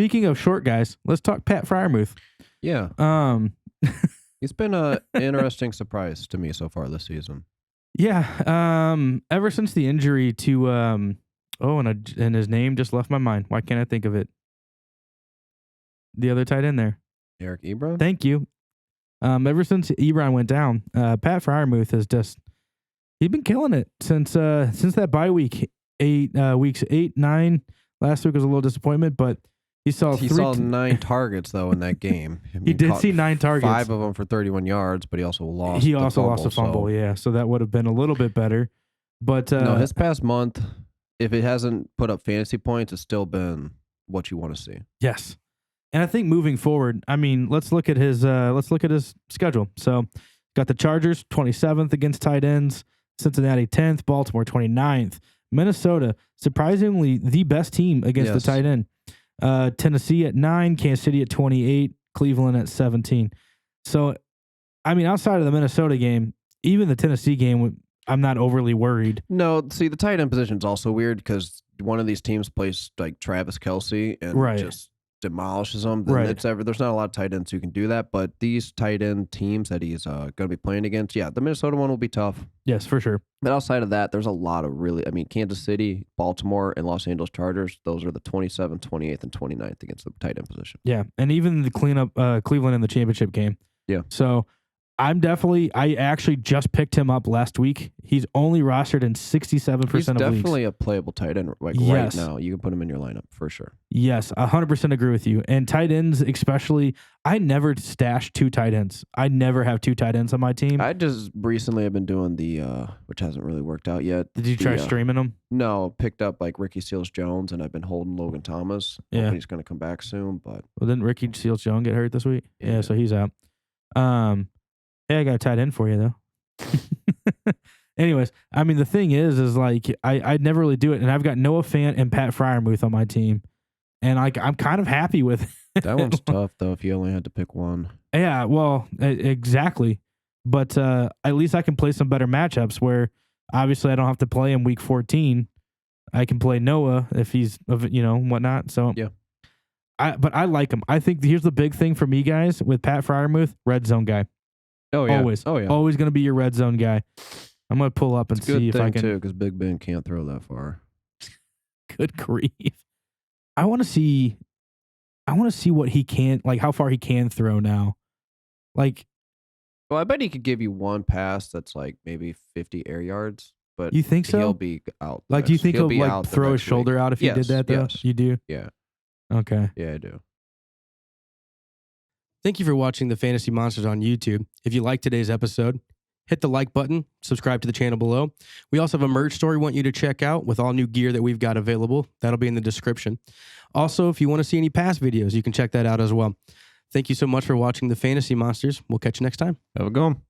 speaking of short guys, let's talk Pat Freiermuth. Yeah. He's been an interesting surprise to me so far this season. Yeah. Ever since the injury to and his name just left my mind. Why can't I think of it? The other tight end there. Eric Ebron? Thank you. Ever since Ebron went down, Pat Freiermuth has he's been killing it since that bye week. Weeks 8, 9. Last week was a little disappointment, but he saw 9 targets though in that game. He did see 9 targets. 5 of them for 31 yards, but he also lost. Lost a fumble. Yeah, so that would have been a little bit better. But no, his past month, if it hasn't put up fantasy points, it's still been what you want to see. Yes, and I think moving forward, I mean, let's look at his schedule. So, got the Chargers 27th against tight ends, Cincinnati 10th, Baltimore 29th, Minnesota surprisingly the best team against the tight end. Tennessee at 9, Kansas City at 28, Cleveland at 17. So, I mean, outside of the Minnesota game, even the Tennessee game, I'm not overly worried. No, see, the tight end position is also weird because one of these teams plays like Travis Kelce and just demolishes them. There's not a lot of tight ends who can do that, but these tight end teams that he's going to be playing against, yeah, the Minnesota one will be tough. Yes, for sure. But outside of that, there's a lot of Kansas City, Baltimore, and Los Angeles Chargers, those are the 27th, 28th, and 29th against the tight end position. Yeah, and even the cleanup Cleveland in the championship game. Yeah. So I actually just picked him up last week. He's only rostered in 67% of leagues. He's definitely a playable tight end right now. You can put him in your lineup for sure. Yes, 100% agree with you. And tight ends especially, I never stash 2 tight ends. I never have 2 tight ends on my team. I just recently have been doing the, which hasn't really worked out yet. Did you try streaming them? No, picked up like Ricky Seals-Jones, and I've been holding Logan Thomas. Yeah. Hoping he's going to come back soon. But well, didn't Ricky Seals-Jones get hurt this week? Yeah, so he's out. Hey, I got a tight end for you, though. Anyways, I mean, the thing is like, I'd never really do it, and I've got Noah Fant and Pat Freiermuth on my team, and I'm kind of happy with it. That one's tough, though, if you only had to pick one. Yeah, well, exactly. But at least I can play some better matchups where, obviously, I don't have to play him week 14. I can play Noah if he's, whatnot. So, yeah. But I like him. I think here's the big thing for me, guys, with Pat Freiermuth, red zone guy. Oh, yeah. Always. Oh, yeah. Always going to be your red zone guy. I'm going to pull up and see if I can. Too, because Big Ben can't throw that far. Good grief. I want to see what he can, like how far he can throw now. Like, well, I bet he could give you one pass that's like maybe 50 air yards. But you think so? He'll be out. Like, do you think he'll like throw his shoulder out if he did that, though? Yes. You do? Yeah. Okay. Yeah, I do. Thank you for watching the Fantasy Monsters on YouTube. If you liked today's episode, hit the like button, subscribe to the channel below. We also have a merch store we want you to check out with all new gear that we've got available. That'll be in the description. Also, if you want to see any past videos, you can check that out as well. Thank you so much for watching the Fantasy Monsters. We'll catch you next time. Have a good one.